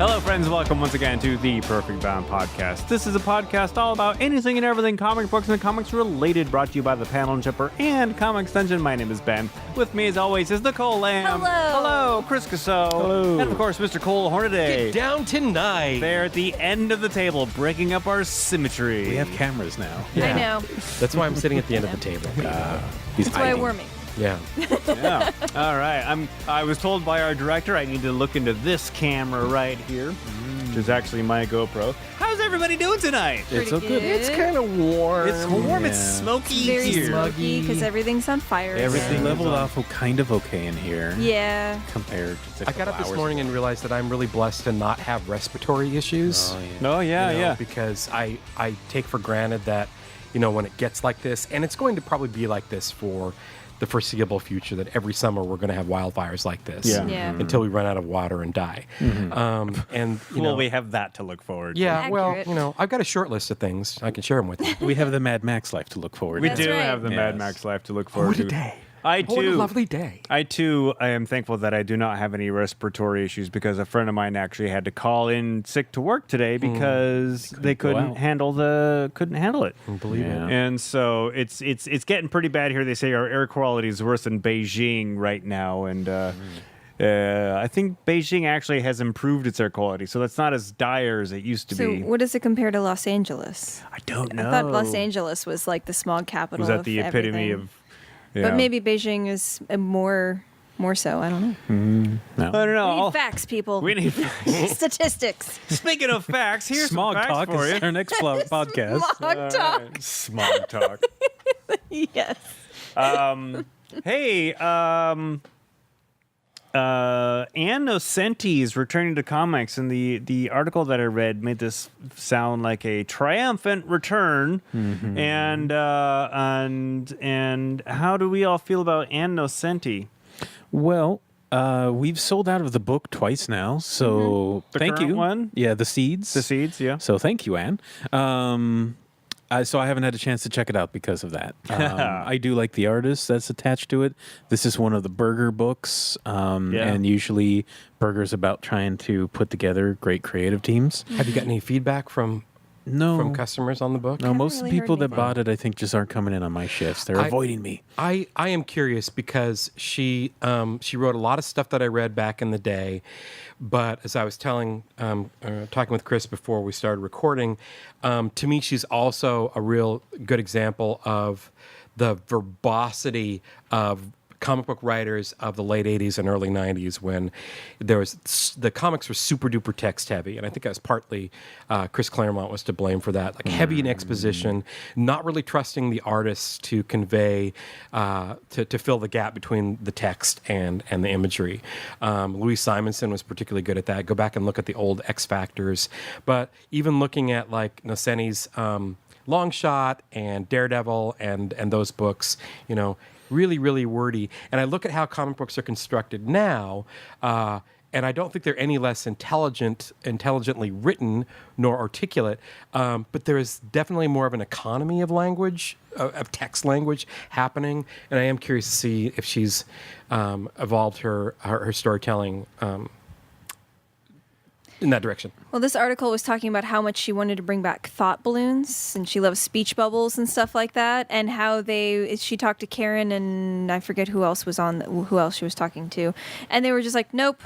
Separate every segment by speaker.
Speaker 1: Hello, friends. Welcome once again to the Perfect Bound Podcast. This is a podcast all about anything and everything comic books and comics related, brought to you by the Panel and Chipper and Comics Dungeon. My name is Ben. With me, as always, is Nicole Lamb.
Speaker 2: Hello.
Speaker 1: Chris Casso.
Speaker 3: Hello.
Speaker 1: And, of course, Mr. Cole Hornaday.
Speaker 4: Get down tonight.
Speaker 1: They're at the end of the table, breaking up our symmetry.
Speaker 3: We have cameras now.
Speaker 2: I know.
Speaker 4: That's why I'm sitting at the end of the table.
Speaker 3: He's
Speaker 2: That's why
Speaker 3: hiding.
Speaker 2: we're me.
Speaker 4: Yeah.
Speaker 1: Yeah. All right. I was told by our director I need to look into this camera right here, which is actually my GoPro. How's everybody doing tonight?
Speaker 3: It's
Speaker 2: Pretty
Speaker 3: okay.
Speaker 2: good.
Speaker 4: It's kind of warm.
Speaker 1: It's warm. It's
Speaker 3: Yeah.
Speaker 1: smoky
Speaker 2: Very
Speaker 1: here.
Speaker 2: smoky because everything's on fire.
Speaker 3: Everything
Speaker 1: Yeah.
Speaker 3: leveled off kind of okay in here.
Speaker 2: Yeah.
Speaker 3: Compared to
Speaker 4: I got up this morning and realized that I'm really blessed to not have respiratory issues.
Speaker 3: Oh, yeah.
Speaker 1: Oh, yeah,
Speaker 4: you know,
Speaker 1: yeah.
Speaker 4: Because I take for granted that, you know, when it gets like this, and it's going to probably be like this for the foreseeable future, that every summer we're going to have wildfires like this.
Speaker 1: Yeah.
Speaker 2: Yeah.
Speaker 4: Until we run out of water and die. And, you
Speaker 1: Well,
Speaker 4: know,
Speaker 1: we have that to look forward to.
Speaker 4: yeah, well,
Speaker 2: Accurate.
Speaker 4: you know, I've got a short list of things. I can share them with you.
Speaker 3: We have the Mad Max life to look forward
Speaker 1: We
Speaker 3: to.
Speaker 2: That's
Speaker 1: do
Speaker 2: right.
Speaker 1: have the Mad
Speaker 3: Yes.
Speaker 1: Max life to look forward
Speaker 4: What a
Speaker 1: to.
Speaker 4: day.
Speaker 1: I
Speaker 4: What a
Speaker 1: too.
Speaker 4: lovely day.
Speaker 1: I am thankful that I do not have any respiratory issues, because a friend of mine actually had to call in sick to work today because they
Speaker 3: go
Speaker 1: couldn't
Speaker 3: out.
Speaker 1: handle it.
Speaker 4: Believe
Speaker 3: Yeah.
Speaker 4: it.
Speaker 1: And so it's getting pretty bad here. They say our air quality is worse than Beijing right now, and I think Beijing actually has improved its air quality, so that's not as dire as it used to
Speaker 2: So
Speaker 1: be.
Speaker 2: what does it compare to Los Angeles?
Speaker 1: I don't know.
Speaker 2: I thought Los Angeles was like the smog capital.
Speaker 1: was that
Speaker 2: of
Speaker 1: the epitome
Speaker 2: everything.
Speaker 1: of? Yeah.
Speaker 2: But maybe Beijing is more so. I don't know.
Speaker 3: No.
Speaker 1: I don't know.
Speaker 2: We need facts, people.
Speaker 1: We need.
Speaker 2: Statistics.
Speaker 1: Speaking of facts, here's
Speaker 3: Smog
Speaker 1: some facts
Speaker 3: Talk
Speaker 1: for
Speaker 3: is
Speaker 1: you.
Speaker 3: our next podcast.
Speaker 2: Smog talk.
Speaker 1: Smog talk.
Speaker 2: Yes.
Speaker 1: Hey, Ann Nocenti is returning to comics, and the article that I read made this sound like a triumphant return. And how do we all feel about Ann Nocenti?
Speaker 3: Well, we've sold out of the book twice now, so
Speaker 1: The
Speaker 3: thank
Speaker 1: current
Speaker 3: you.
Speaker 1: one?
Speaker 3: Yeah, the seeds.
Speaker 1: The seeds, yeah.
Speaker 3: So thank you, Anne. So I haven't had a chance to check it out because of that. I do like the artist that's attached to it. This is one of the Berger books, and usually Berger's about trying to put together great creative teams.
Speaker 4: Have you got any feedback from customers on the book?
Speaker 3: No, most of
Speaker 2: really
Speaker 3: the people
Speaker 2: heard
Speaker 3: that
Speaker 2: anything.
Speaker 3: bought it, I think, just aren't coming in on my shifts. They're avoiding me.
Speaker 4: I am curious because she wrote a lot of stuff that I read back in the day, but as I was talking with Chris before we started recording, to me she's also a real good example of the verbosity of comic book writers of the late 80s and early 90s, when the comics were super duper text heavy, and I think that was partly Chris Claremont was to blame for that, like heavy in exposition, not really trusting the artists to convey to fill the gap between the text and the imagery. Louis Simonson was particularly good at that. Go back and look at the old X Factors, but even looking at like Nocenti's Long Shot and Daredevil and those books, you know, really, really wordy. And I look at how comic books are constructed now, and I don't think they're any less intelligently written nor articulate, but there is definitely more of an economy of language, of text language happening, and I am curious to see if she's evolved her storytelling in that direction.
Speaker 2: Well, this article was talking about how much she wanted to bring back thought balloons, and she loves speech bubbles and stuff like that, and how she talked to Karen, and I forget who else she was talking to, and they were just like, nope.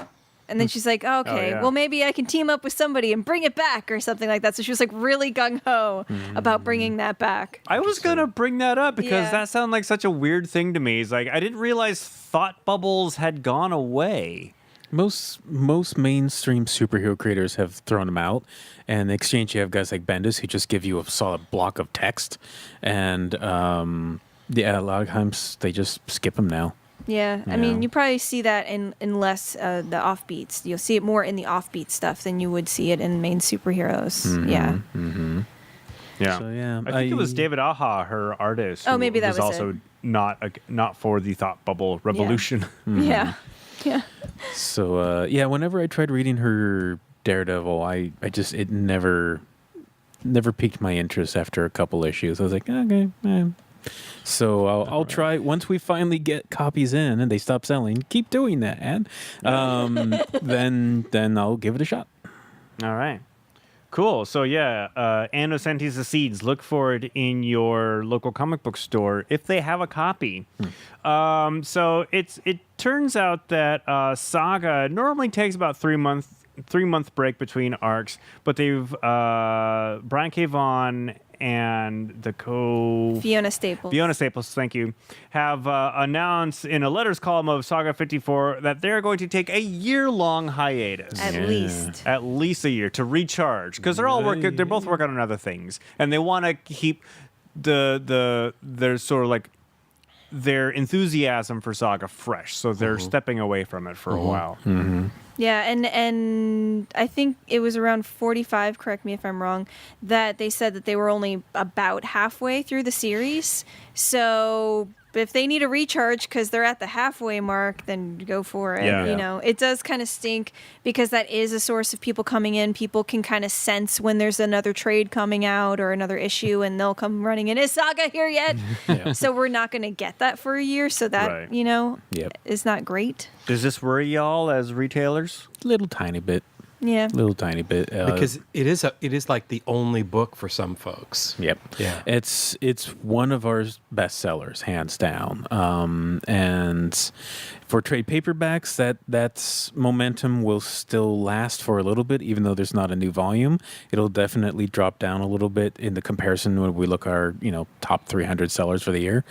Speaker 2: And then she's like, oh, okay,
Speaker 1: yeah.
Speaker 2: well, maybe I can team up with somebody and bring it back or something like that. So she was like really gung-ho about bringing that back.
Speaker 1: I was going to bring that up because
Speaker 2: Yeah.
Speaker 1: that sounded like such a weird thing to me. It's like, I didn't realize thought bubbles had gone away.
Speaker 3: Most mainstream superhero creators have thrown them out, and in exchange you have guys like Bendis who just give you a solid block of text, and a lot of times they just skip them now.
Speaker 2: Yeah, I mean, you probably see that in less the offbeats. You'll see it more in the offbeat stuff than you would see it in main superheroes. Yeah.
Speaker 1: Yeah.
Speaker 3: So, yeah,
Speaker 1: I think it was David Aja, her artist.
Speaker 2: Oh,
Speaker 1: who
Speaker 2: maybe that was
Speaker 1: also
Speaker 2: it.
Speaker 1: not for the thought bubble revolution.
Speaker 2: Yeah. Yeah.
Speaker 3: So whenever I tried reading her Daredevil, it never piqued my interest after a couple issues. I was like, okay. So I'll try once we finally get copies in and they stop selling. Keep doing that, and then I'll give it a shot.
Speaker 1: All right. Cool. So yeah, Ann Nocenti's The Seeds. Look for it in your local comic book store if they have a copy. So it turns out that Saga normally takes about 3-month break between arcs, but they've Brian K. Vaughan and the
Speaker 2: Fiona Staples,
Speaker 1: thank you, have announced in a letters column of Saga 54 that they're going to take a year-long hiatus. At least a year to recharge, because they're both working on other things, and they want to keep their sort of like their enthusiasm for Saga fresh, so they're stepping away from it for a while.
Speaker 2: Yeah, and I think it was around 45, correct me if I'm wrong, that they said that they were only about halfway through the series. So if they need a recharge because they're at the halfway mark, then go for it.
Speaker 1: Yeah.
Speaker 2: You know, it does kind of stink because that is a source of people coming in. People can kind of sense when there's another trade coming out or another issue, and they'll come running in. Is Saga here yet? So we're not going to get that for a year. So that, is not great.
Speaker 1: Does this worry y'all as retailers?
Speaker 3: Little tiny bit.
Speaker 2: Yeah.
Speaker 3: Little tiny bit.
Speaker 4: Because it is like the only book for some folks.
Speaker 3: Yep.
Speaker 4: Yeah.
Speaker 3: It's one of our best sellers, hands down. And for trade paperbacks, that's momentum will still last for a little bit, even though there's not a new volume. It'll definitely drop down a little bit in the comparison when we look at our top 300 sellers for the year.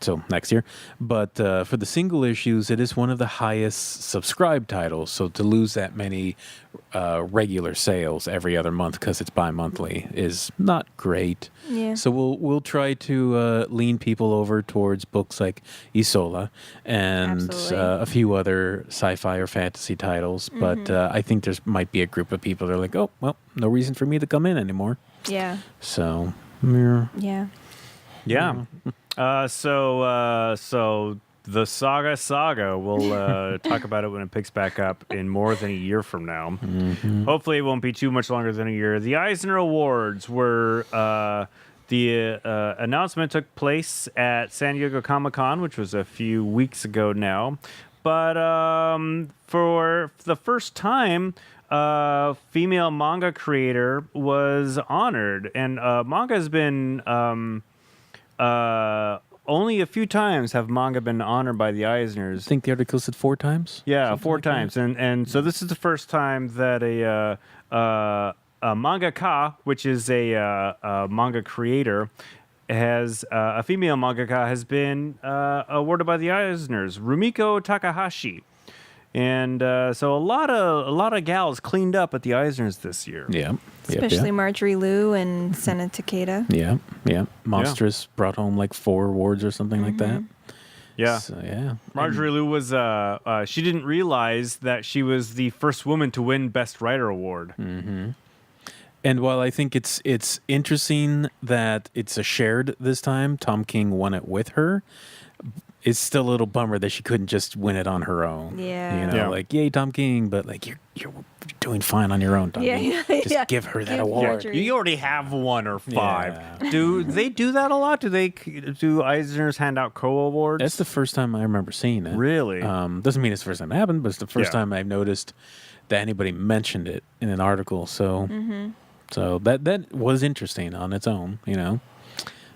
Speaker 3: So next year. But for the single issues, it is one of the highest subscribed titles. So to lose that many regular sales every other month because it's bi-monthly is not great.
Speaker 2: Yeah.
Speaker 3: So we'll try to lean people over towards books like Isola and a few other sci-fi or fantasy titles. But I think there might be a group of people that are like, oh, well, no reason for me to come in anymore.
Speaker 2: Yeah.
Speaker 3: So,
Speaker 2: yeah.
Speaker 1: So the Saga, we'll talk about it when it picks back up in more than a year from now. Hopefully it won't be too much longer than a year. The Eisner Awards were, the announcement took place at San Diego Comic-Con, which was a few weeks ago now. But for the first time, female manga creator was honored. And manga has been... only a few times have manga been honored by the Eisners.
Speaker 3: I think the article said 4 times.
Speaker 1: Yeah, something 4 times, and so this is the first time that a mangaka, which is a manga creator, has a female mangaka has been awarded by the Eisners, Rumiko Takahashi. And so a lot of gals cleaned up at the Eisners this year.
Speaker 3: Yeah.
Speaker 2: Especially Marjorie Liu and Senna Takeda.
Speaker 3: Yeah. Monstrous brought home like 4 awards or something like that.
Speaker 1: Yeah.
Speaker 3: So, yeah.
Speaker 1: Marjorie Liu was, she didn't realize that she was the first woman to win Best Writer Award.
Speaker 3: And while I think it's interesting that it's a shared this time, Tom King won it with her. It's still a little bummer that she couldn't just win it on her own.
Speaker 2: Yeah.
Speaker 3: Like, yay, Tom King, but like you're doing fine on your own, Tom King. Just give her that award.
Speaker 1: You already have 1 or 5. Do they do that a lot? Do Eisners hand out co-awards?
Speaker 3: That's the first time I remember seeing it.
Speaker 1: Really?
Speaker 3: Doesn't mean it's the first time it happened, but it's the first time I've noticed that anybody mentioned it in an article. So, so that was interesting on its own,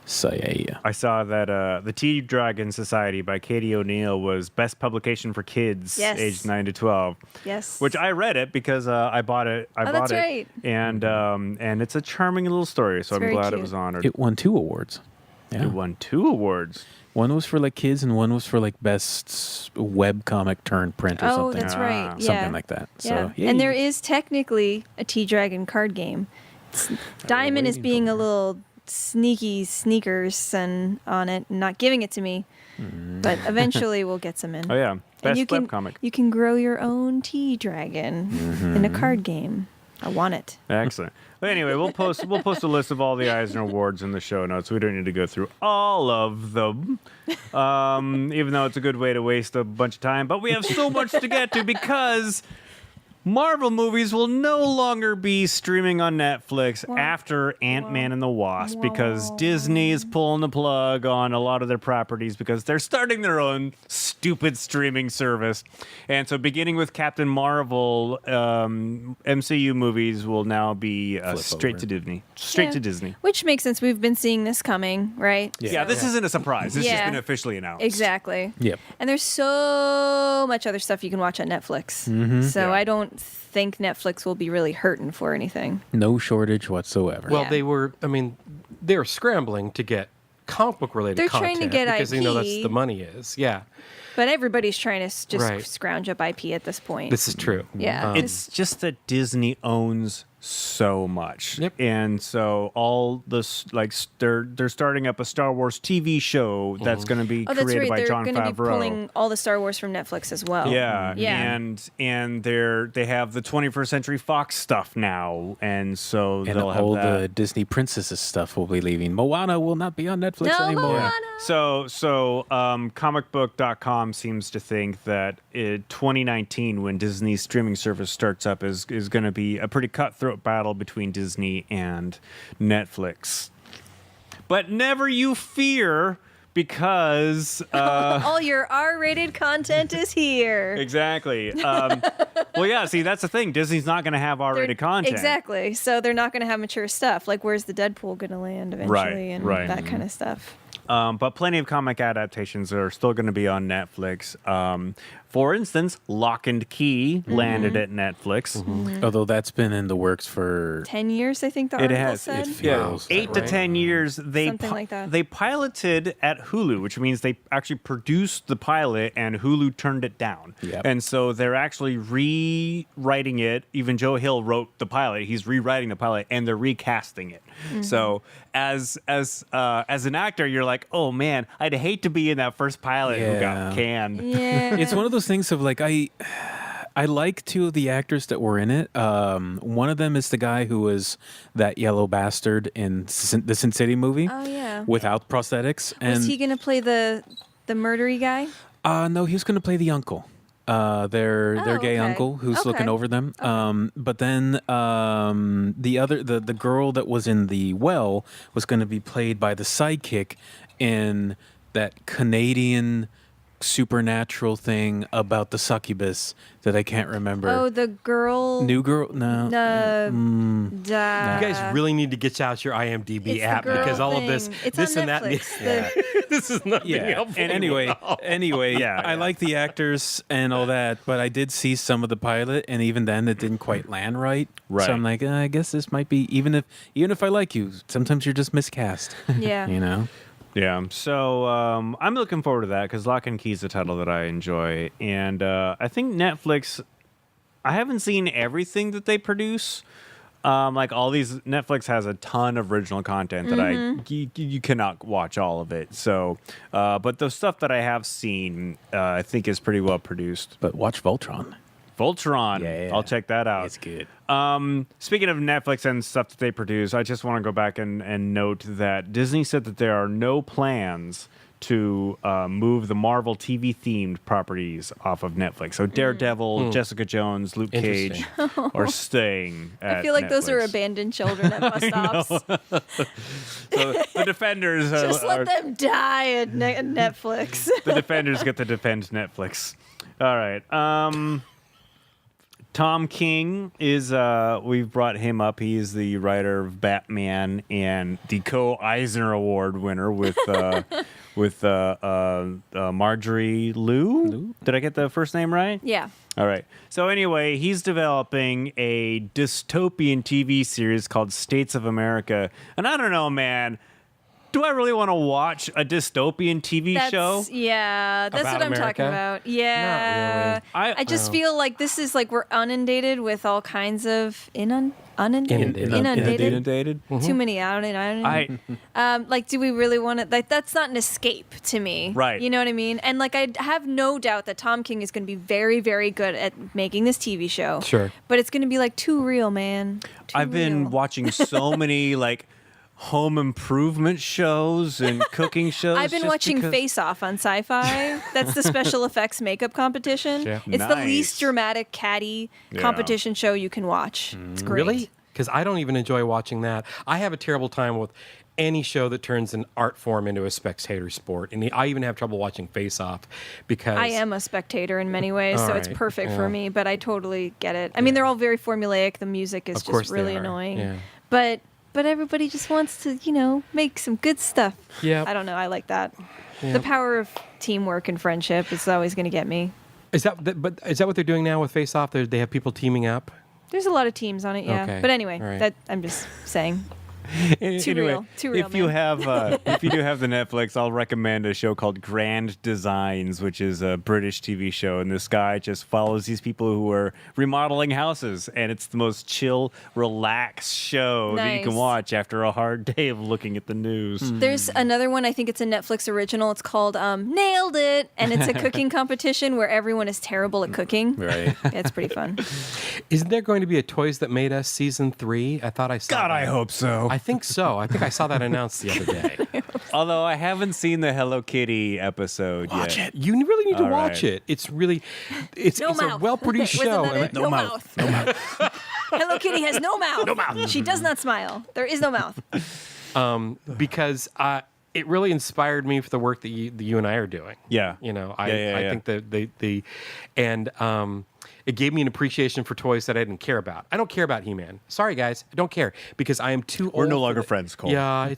Speaker 3: So yeah.
Speaker 1: I saw that the Tea Dragon Society by Katie O'Neill was best publication for kids aged 9 to 12.
Speaker 2: Yes.
Speaker 1: Which I read it because I bought it.
Speaker 2: That's right.
Speaker 1: And it's a charming little story, so I'm glad it was honored.
Speaker 3: It won 2 awards. Yeah.
Speaker 1: It won 2 awards.
Speaker 3: One was for like kids, and one was for like best web comic turned print or something.
Speaker 2: Oh, that's right. Yeah.
Speaker 3: Something like that. So,
Speaker 2: yeah. And there is technically a Tea Dragon card game. Diamond is being a little sneaky sneakers and on it and not giving it to me, but eventually we'll get some in.
Speaker 1: Oh yeah, best
Speaker 2: webcomic. You can grow your own Tea Dragon in a card game. I want it.
Speaker 1: Excellent. But anyway, we'll post a list of all the Eisner Awards in the show notes. We don't need to go through all of them, even though it's a good way to waste a bunch of time. But we have so much to get to because Marvel movies will no longer be streaming on Netflix after Ant-Man and the Wasp because Disney is pulling the plug on a lot of their properties because they're starting their own stupid streaming service. And so beginning with Captain Marvel, MCU movies will now be straight to Disney. Straight to Disney.
Speaker 2: Which makes sense. We've been seeing this coming, right?
Speaker 1: Yeah, this isn't a surprise. This has been officially announced.
Speaker 2: Exactly.
Speaker 3: Yep.
Speaker 2: And there's so much other stuff you can watch on Netflix. So I don't think Netflix will be really hurting for anything.
Speaker 3: No shortage whatsoever.
Speaker 4: Well, they were scrambling to get comic book related
Speaker 2: They're
Speaker 4: content
Speaker 2: trying to get
Speaker 4: because
Speaker 2: IP.
Speaker 4: they know that's the money is. Yeah.
Speaker 2: But everybody's trying to just
Speaker 4: Right.
Speaker 2: scrounge up IP at this point.
Speaker 4: This is true.
Speaker 2: Yeah.
Speaker 1: It's just that Disney owns so much.
Speaker 4: Yep.
Speaker 1: And so all this, like, they're starting up a Star Wars TV show that's going to be
Speaker 2: Oh, that's
Speaker 1: created
Speaker 2: right.
Speaker 1: by
Speaker 2: They're
Speaker 1: Jon
Speaker 2: going to be
Speaker 1: Favreau.
Speaker 2: pulling all the Star Wars from Netflix as well.
Speaker 1: Yeah,
Speaker 2: Yeah.
Speaker 1: and they have the 21st Century Fox stuff now, and so
Speaker 3: and
Speaker 1: they'll have
Speaker 3: all
Speaker 1: that.
Speaker 3: the Disney princesses stuff will be leaving. Moana will not be on Netflix
Speaker 2: No,
Speaker 3: anymore.
Speaker 2: Moana.
Speaker 1: So comicbook.com seems to think that 2019, when Disney's streaming service starts up, is going to be a pretty cutthroat battle between Disney and Netflix. But never you fear, because
Speaker 2: All your R-rated content is here.
Speaker 1: exactly. Well, yeah. See, that's the thing. Disney's not going to have R-rated content.
Speaker 2: Exactly. So they're not going to have mature stuff. Like, where's the Deadpool going to land eventually and
Speaker 1: right.
Speaker 2: that kind of stuff.
Speaker 1: But plenty of comic adaptations are still going to be on Netflix. For instance, Locke and Key landed at Netflix.
Speaker 3: Although that's been in the works for
Speaker 2: 10 years, I think the
Speaker 1: It
Speaker 2: article
Speaker 1: has.
Speaker 2: said.
Speaker 1: Yeah,
Speaker 3: Is that
Speaker 1: 8 to
Speaker 4: right?
Speaker 1: 10 years.
Speaker 2: Something like that.
Speaker 1: They piloted at Hulu, which means they actually produced the pilot, and Hulu turned it down.
Speaker 3: Yep.
Speaker 1: And so they're actually rewriting it. Even Joe Hill wrote the pilot. He's rewriting the pilot, and they're recasting it. So as an actor, you're like, oh man, I'd hate to be in that first pilot who got
Speaker 3: Yeah.
Speaker 1: canned.
Speaker 2: Yeah.
Speaker 3: It's one of those things of like I like two of the actors that were in it. One of them is the guy who was that yellow bastard in the Sin City movie.
Speaker 2: Oh, yeah.
Speaker 3: Without prosthetics. And
Speaker 2: Was he going to play the murdery guy?
Speaker 3: no, he was going to play the uncle. Their gay
Speaker 2: okay.
Speaker 3: uncle who's
Speaker 2: Okay.
Speaker 3: looking over them. But then the girl that was in the well was going to be played by the sidekick in that Canadian supernatural thing about the succubus that I can't remember.
Speaker 2: Oh, the girl.
Speaker 3: New girl? No.
Speaker 2: You
Speaker 4: You guys really need to get out your IMDb
Speaker 2: It's the
Speaker 4: app
Speaker 2: girl
Speaker 4: because all of this,
Speaker 2: thing. It's
Speaker 4: this
Speaker 2: on
Speaker 4: and that,
Speaker 2: Netflix.
Speaker 4: this is not being
Speaker 3: Yeah.
Speaker 4: helpful.
Speaker 3: And anyway,
Speaker 1: Yeah,
Speaker 3: I
Speaker 1: yeah.
Speaker 3: like the actors and all that, but I did see some of the pilot, and even then, it didn't quite land right.
Speaker 1: Right.
Speaker 3: So I'm like, I guess this might be even if I like you, sometimes you're just miscast.
Speaker 2: Yeah.
Speaker 3: You know.
Speaker 1: Yeah, so I'm looking forward to that because Lock and Key is a title that I enjoy, and I think Netflix. I haven't seen everything that they produce. Like all these, Netflix has a ton of original content that you cannot watch all of it. So, but the stuff that I have seen, I think is pretty well produced.
Speaker 3: But watch Voltron.
Speaker 1: Voltron,
Speaker 3: Yeah.
Speaker 1: I'll check that out.
Speaker 3: It's good.
Speaker 1: Speaking of Netflix and stuff that they produce, I just want to go back and note that Disney said that there are no plans to move the Marvel TV themed properties off of Netflix. So Daredevil, Jessica Jones, Luke Cage are staying at
Speaker 2: I feel like those are
Speaker 1: Netflix.
Speaker 2: abandoned children at bus stops.
Speaker 1: So the Defenders
Speaker 2: Just let them die at Netflix.
Speaker 1: the Defenders get to defend Netflix. All right. Tom King is we've brought him up. He is the writer of Batman and the Eisner Award winner with Marjorie Liu. Did I get the first name right?
Speaker 2: Yeah.
Speaker 1: All right. So anyway, he's developing a dystopian TV series called States of America. And I don't know, man. Do I really want to watch a dystopian TV show?
Speaker 2: Yeah, that's
Speaker 4: About
Speaker 2: what I'm talking
Speaker 4: America?
Speaker 2: about. Yeah.
Speaker 4: Not really.
Speaker 2: I just feel like this is like we're inundated with all kinds of inundated.
Speaker 1: Inundated?
Speaker 2: Too many like, do we really want to? Like, that's not an escape to me.
Speaker 1: Right.
Speaker 2: You know what I mean? And like, I have no doubt that Tom King is going to be very, very good at making this TV show.
Speaker 4: Sure.
Speaker 2: But it's going to be like too real, man. Too
Speaker 1: I've been
Speaker 2: real.
Speaker 1: watching so many like home improvement shows and cooking shows.
Speaker 2: I've been watching Face Off on Sci-Fi. That's the special effects makeup competition.
Speaker 4: Yeah.
Speaker 2: It's the
Speaker 1: Nice.
Speaker 2: least dramatic catty competition show you can watch. It's great.
Speaker 4: Really? Because I don't even enjoy watching that. I have a terrible time with any show that turns an art form into a spectator sport. And I even have trouble watching Face Off because...
Speaker 2: I am a spectator in many ways,
Speaker 4: All
Speaker 2: so it's
Speaker 4: right.
Speaker 2: perfect for me, but I totally get it. I mean, they're all very formulaic. The music is
Speaker 4: Of course
Speaker 2: just
Speaker 4: they
Speaker 2: really
Speaker 4: are.
Speaker 2: annoying.
Speaker 4: Yeah.
Speaker 2: But everybody just wants to, make some good stuff.
Speaker 4: Yeah.
Speaker 2: I don't know. I like that.
Speaker 4: Yeah.
Speaker 2: The power of teamwork and friendship is always going to get me.
Speaker 4: Is that what they're doing now with Face Off? They have people teaming up?
Speaker 2: There's a lot of teams on it, yeah.
Speaker 4: Okay.
Speaker 2: But anyway,
Speaker 4: All right.
Speaker 2: that I'm just saying. Too
Speaker 1: Anyway,
Speaker 2: real. Too real,
Speaker 1: if you
Speaker 2: man.
Speaker 1: have, if you do have the Netflix, I'll recommend a show called Grand Designs, which is a British TV show, and this guy just follows these people who are remodeling houses, and it's the most chill, relaxed show that you can
Speaker 2: Nice.
Speaker 1: watch after a hard day of looking at the news.
Speaker 2: There's another one, I think it's a Netflix original. It's called Nailed It, and it's a cooking competition where everyone is terrible at cooking.
Speaker 3: Right.
Speaker 2: It's pretty fun.
Speaker 4: Isn't there going to be a Toys That Made Us season 3? I thought I saw
Speaker 1: God,
Speaker 4: that.
Speaker 1: I hope so.
Speaker 4: I think so. I think I saw that announced the other day.
Speaker 1: Although I haven't seen the Hello Kitty episode
Speaker 4: Watch
Speaker 1: yet.
Speaker 4: it. You really need to
Speaker 1: All
Speaker 4: watch
Speaker 1: right.
Speaker 4: it. It's really, it's
Speaker 2: No
Speaker 4: a
Speaker 2: mouth.
Speaker 4: well-produced
Speaker 2: Wasn't
Speaker 4: show.
Speaker 2: that it? No mouth.
Speaker 3: No mouth.
Speaker 2: Hello Kitty has no mouth. No mouth. She does not smile. There is no mouth.
Speaker 4: Because it really inspired me for the work that you and I are doing.
Speaker 1: Yeah.
Speaker 4: I think that it gave me an appreciation for toys that I didn't care about. I don't care about He-Man. Sorry, guys, I don't care because I am too old.
Speaker 1: We're no
Speaker 4: for
Speaker 1: longer
Speaker 4: the-
Speaker 1: friends, Cole.
Speaker 4: Yeah,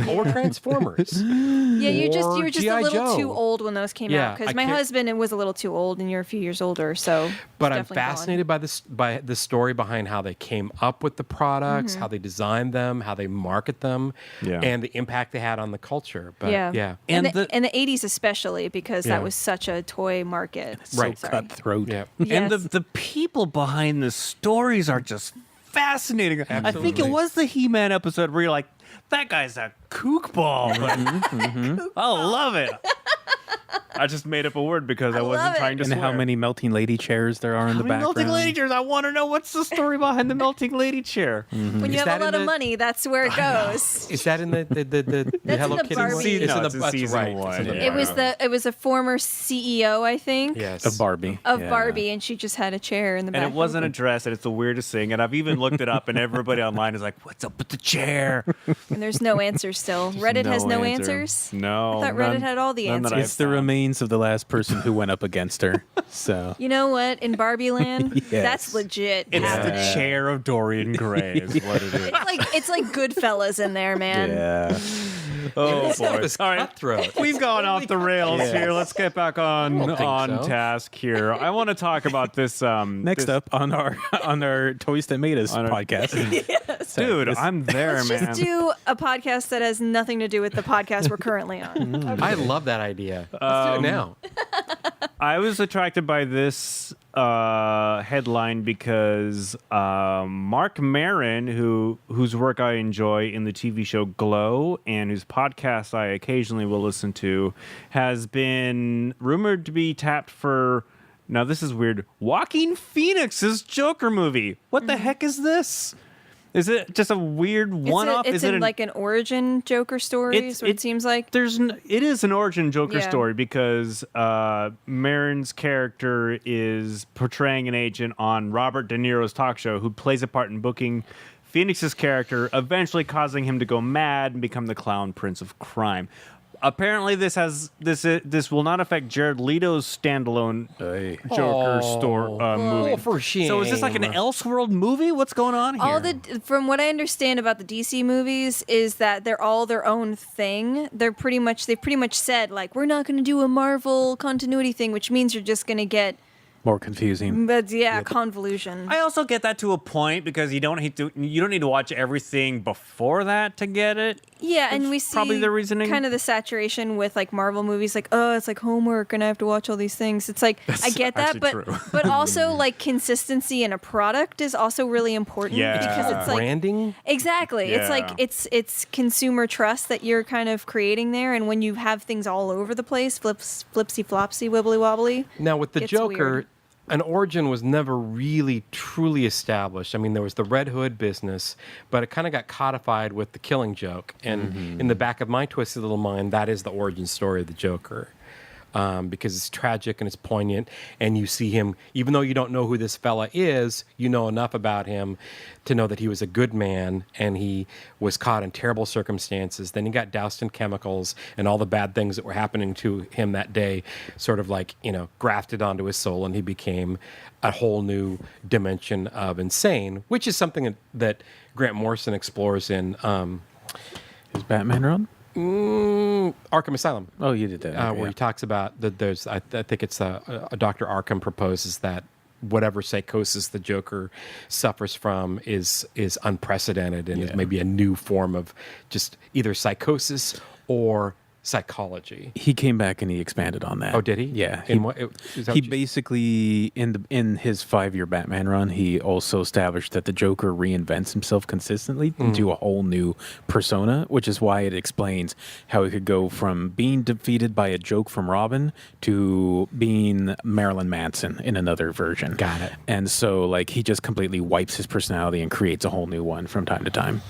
Speaker 4: or Transformers.
Speaker 2: Yeah, you
Speaker 4: Or
Speaker 2: were just
Speaker 4: G.I.
Speaker 2: a little
Speaker 4: Joe.
Speaker 2: too old when those came
Speaker 4: Yeah,
Speaker 2: out because
Speaker 4: I
Speaker 2: my
Speaker 4: can't-
Speaker 2: husband was a little too old and you're a few years older, so.
Speaker 4: But
Speaker 2: it's
Speaker 4: I'm
Speaker 2: definitely
Speaker 4: fascinated by the story behind how they came up with the products, how they designed them, how they market them,
Speaker 1: Yeah.
Speaker 4: and the impact they had on the culture. But
Speaker 2: gone.
Speaker 4: yeah.
Speaker 2: And
Speaker 1: And
Speaker 2: in the 80s especially because
Speaker 4: Yeah.
Speaker 2: that was such a toy market.
Speaker 4: Right.
Speaker 3: So cutthroat.
Speaker 4: Yeah.
Speaker 1: And
Speaker 2: Yes.
Speaker 1: the people behind the stories are just fascinating. I think it
Speaker 4: Absolutely.
Speaker 1: was the He-Man episode where you're like, that guy's a kook ball. I love it. I just made up a word because I wasn't
Speaker 2: love it.
Speaker 1: trying to
Speaker 3: And
Speaker 1: swear.
Speaker 3: how many melting lady chairs there are in
Speaker 1: How
Speaker 3: the
Speaker 1: many
Speaker 3: background.
Speaker 1: melting lady chairs? I want to know what's the story behind the melting lady chair.
Speaker 2: When you
Speaker 4: Is
Speaker 2: have
Speaker 4: that
Speaker 2: a
Speaker 4: in
Speaker 2: lot of
Speaker 4: the-
Speaker 2: money, that's where it goes.
Speaker 4: Is that in the
Speaker 2: That's
Speaker 4: Hello
Speaker 2: in the
Speaker 4: Kitty
Speaker 2: Barbie.
Speaker 4: one?
Speaker 2: See,
Speaker 1: no,
Speaker 4: in
Speaker 1: it's in
Speaker 4: that's
Speaker 1: season
Speaker 4: right.
Speaker 1: one,
Speaker 4: It's in the
Speaker 1: yeah.
Speaker 4: Barbie.
Speaker 2: It was a former CEO, I think.
Speaker 4: Yes.
Speaker 3: Of Barbie.
Speaker 2: Of
Speaker 3: Yeah.
Speaker 2: Barbie, and she just had a chair in the back.
Speaker 1: And it wasn't addressed, and it's the weirdest thing. And I've even looked it up, and everybody online is like, what's up with the chair?
Speaker 2: And there's no answer still. Reddit has no
Speaker 1: answer.
Speaker 2: ansers.
Speaker 1: No.
Speaker 2: I thought Reddit
Speaker 1: none-
Speaker 2: had all the
Speaker 1: none that
Speaker 2: answers.
Speaker 3: It's the
Speaker 1: I've found.
Speaker 3: remains of the last person who went up against her. So
Speaker 2: You know what? In Barbie Land,
Speaker 3: Yes.
Speaker 2: that's legit.
Speaker 1: It's
Speaker 2: happening.
Speaker 1: the chair of Dorian Gray is what it is.
Speaker 2: It's like Goodfellas in there, man.
Speaker 3: yeah.
Speaker 1: Oh,
Speaker 4: That
Speaker 1: boy.
Speaker 4: was
Speaker 1: All right.
Speaker 4: cutthroat.
Speaker 1: We've gone off the rails
Speaker 3: Yes.
Speaker 1: here. Let's get back on
Speaker 4: don't think so.
Speaker 1: task here. I want to talk about this.
Speaker 3: Next
Speaker 1: this-
Speaker 3: up on our Toys That Made Us
Speaker 1: On our-
Speaker 3: podcast.
Speaker 1: dude, I'm there,
Speaker 2: Let's
Speaker 1: man.
Speaker 2: just do a podcast that has nothing to do with the podcast we're currently on.
Speaker 4: I love that idea. Let's do it now.
Speaker 1: I was attracted by this headline because Marc Maron, whose work I enjoy in the TV show Glow and whose podcast I occasionally will listen to, has been rumored to be tapped for. Now this is weird. Joaquin Phoenix's Joker movie. What the heck is this? Is it just a weird one-off?
Speaker 2: It's
Speaker 1: Is it
Speaker 2: in like an origin Joker story, is what it seems like.
Speaker 1: It is an origin Joker
Speaker 2: Yeah.
Speaker 1: story because Maron's character is portraying an agent on Robert De Niro's talk show who plays a part in booking Phoenix's character, eventually causing him to go mad and become the clown prince of crime. Apparently, this will not affect Jared Leto's standalone Joker movie.
Speaker 4: Oh, for shame.
Speaker 1: So is this like an Elseworld movie? What's going on here?
Speaker 2: From what I understand about the DC movies is that they're all their own thing. They've pretty much said like we're not going to do a Marvel continuity thing, which means you're just going to get
Speaker 3: More confusing.
Speaker 2: but convolution.
Speaker 1: I also get that to a point because you don't need to watch everything before that to get it.
Speaker 2: Yeah, and we see
Speaker 1: probably the reasoning.
Speaker 2: kind of the saturation with like Marvel movies, like it's like homework and I have to watch all these things. It's like I get that,
Speaker 1: actually
Speaker 2: but
Speaker 1: true.
Speaker 2: but also like consistency in a product is also really important
Speaker 1: Yeah.
Speaker 2: because it's like
Speaker 4: Branding?
Speaker 2: exactly. It's like
Speaker 1: Yeah.
Speaker 2: it's consumer trust that you're kind of creating there, and when you have things all over the place, flipsy flopsy, wibbly wobbly.
Speaker 4: Now with the
Speaker 2: Gets
Speaker 4: Joker,
Speaker 2: weird.
Speaker 4: an origin was never really truly established. I mean, there was the Red Hood business, but it kind of got codified with the Killing Joke. And in the back of my twisted little mind, that is the origin story of the Joker. Because it's tragic and it's poignant, and you see him, even though you don't know who this fella is, you know enough about him to know that he was a good man, and he was caught in terrible circumstances. Then he got doused in chemicals, and all the bad things that were happening to him that day sort of like, grafted onto his soul, and he became a whole new dimension of insane, which is something that Grant Morrison explores in
Speaker 3: Is Batman Run?
Speaker 4: Arkham Asylum.
Speaker 3: Oh, you did that.
Speaker 4: Where he talks about that there's, I think it's a Dr. Arkham proposes that whatever psychosis the Joker suffers from is unprecedented and is maybe a new form of just either psychosis or psychology.
Speaker 3: He came back and he expanded on that.
Speaker 4: Oh, did he?
Speaker 3: Yeah.
Speaker 4: He
Speaker 3: basically in his 5-year Batman run, he also established that the Joker reinvents himself consistently into a whole new persona, which is why it explains how he could go from being defeated by a joke from Robin to being Marilyn Manson in another version.
Speaker 4: Got it.
Speaker 3: And so like he just completely wipes his personality and creates a whole new one from time to time.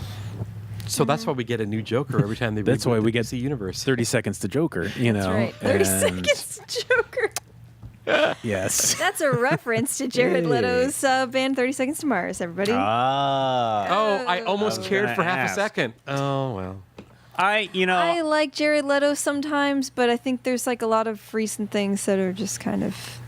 Speaker 4: So that's why we get a new Joker every time they
Speaker 3: That's why we get
Speaker 4: the universe.
Speaker 3: 30 seconds to Joker, you know.
Speaker 2: That's right. 30 seconds to Joker.
Speaker 3: Yes.
Speaker 2: That's a reference to Jared Leto's band 30 Seconds to Mars, everybody.
Speaker 4: I almost cared for half
Speaker 1: ask.
Speaker 4: a second. Oh, well.
Speaker 2: I like Jared Leto sometimes, but I think there's like a lot of recent things that are just kind of...